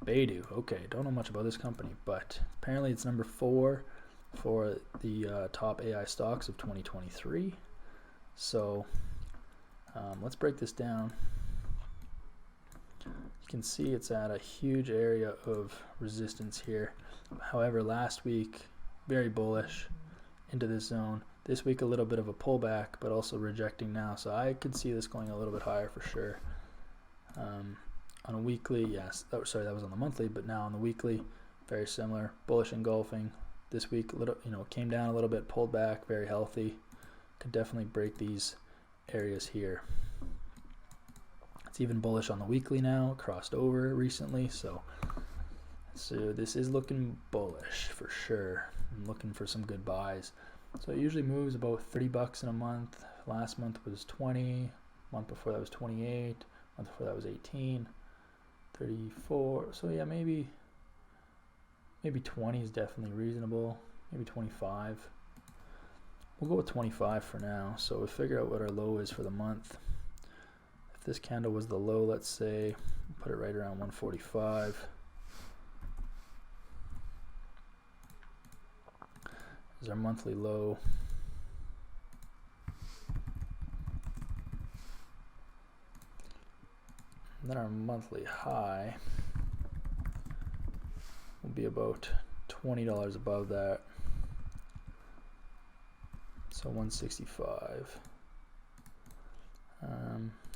Baidu. Okay, don't know much about this company, but apparently it's number 4 for the top AI stocks of 2023. So let's break this down. You can see it's at a huge area of resistance here. However, last week, very bullish into this zone. This week, a little bit of a pullback, but also rejecting now. So I could see this going a little bit higher for sure. On a weekly, yes, sorry, that was on the monthly, but now on the weekly, very similar, bullish engulfing. This week, came down a little bit, pulled back, very healthy. Could definitely break these areas here. It's even bullish on the weekly now, crossed over recently, so this is looking bullish for sure. I'm looking for some good buys. So it usually moves about 30 bucks in a month. Last month was 20, month before that was 28, month before that was 18, 34. So yeah, maybe 20 is definitely reasonable. Maybe 25. We'll go with 25 for now. So we'll figure out what our low is for the month. If this candle was the low, let's say, put it right around 145. Is our monthly low. And then our monthly high will be about $20 above that. So 165.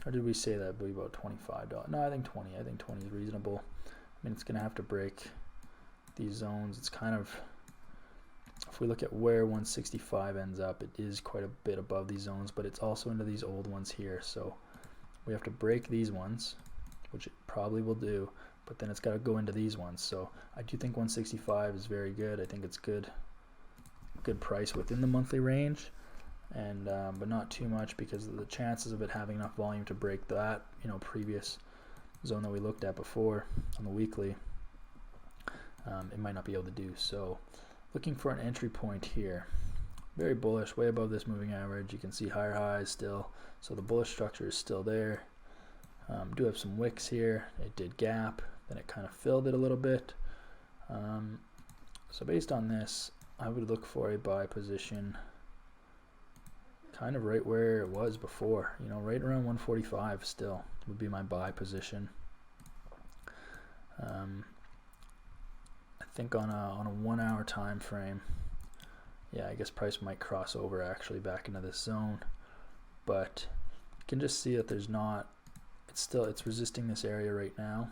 Or did we say that would be about $25? No, I think 20. I think 20 is reasonable. I mean, it's going to have to break these zones. It's kind of, if we look at where 165 ends up, it is quite a bit above these zones, but it's also into these old ones here. So we have to break these ones, which it probably will do, but then it's got to go into these ones. So I do think 165 is very good. I think it's good price within the monthly range, and but not too much, because of the chances of it having enough volume to break that previous zone that we looked at before on the weekly, it might not be able to do. So looking for an entry point here. Very bullish, way above this moving average. You can see higher highs still, so the bullish structure is still there. Do have some wicks here. It did gap, then it kind of filled it a little bit. So based on this, I would look for a buy position kind of right where it was before, right around 145 still would be my buy position. I think on a 1 hour time frame, yeah, I guess price might cross over actually back into this zone, but you can just see that there's not, it's resisting this area right now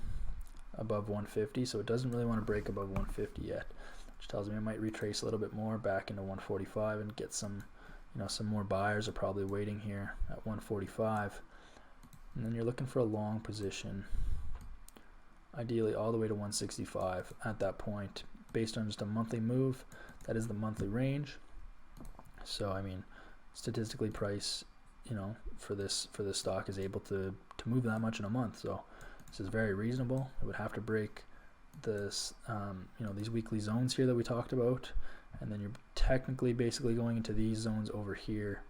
above 150, so it doesn't really want to break above 150 yet, which tells me it might retrace a little bit more back into 145 and get some, some more buyers are probably waiting here at 145. And then you're looking for a long position, ideally all the way to 165 at that point, based on just a monthly move. That is the monthly range. So I mean, statistically, price, for this stock is able to move that much in a month. So this is very reasonable. It would have to break this, these weekly zones here that we talked about, and then you're technically basically going into these zones over here,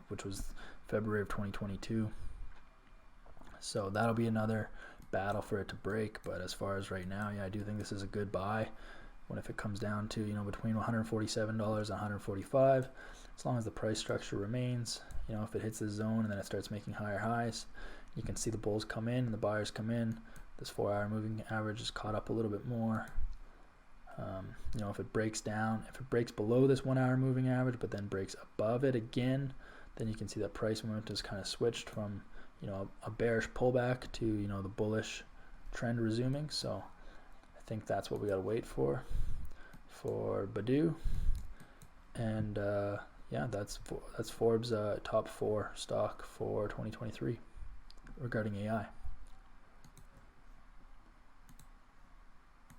which was February of 2022. So that'll be another battle for it to break. But as far as right now, yeah, I do think this is a good buy. When if it comes down to between $147 and $145, as long as the price structure remains, if it hits the zone and then it starts making higher highs, you can see the bulls come in and the buyers come in. This 4 hour moving average is caught up a little bit more. If it breaks down, if it breaks below this 1 hour moving average but then breaks above it again, then you can see that price momentum has kind of switched from a bearish pullback to the bullish trend resuming. So I think that's what we got to wait for Bidu. And yeah, that's Forbes top 4 stock for 2023 regarding AI.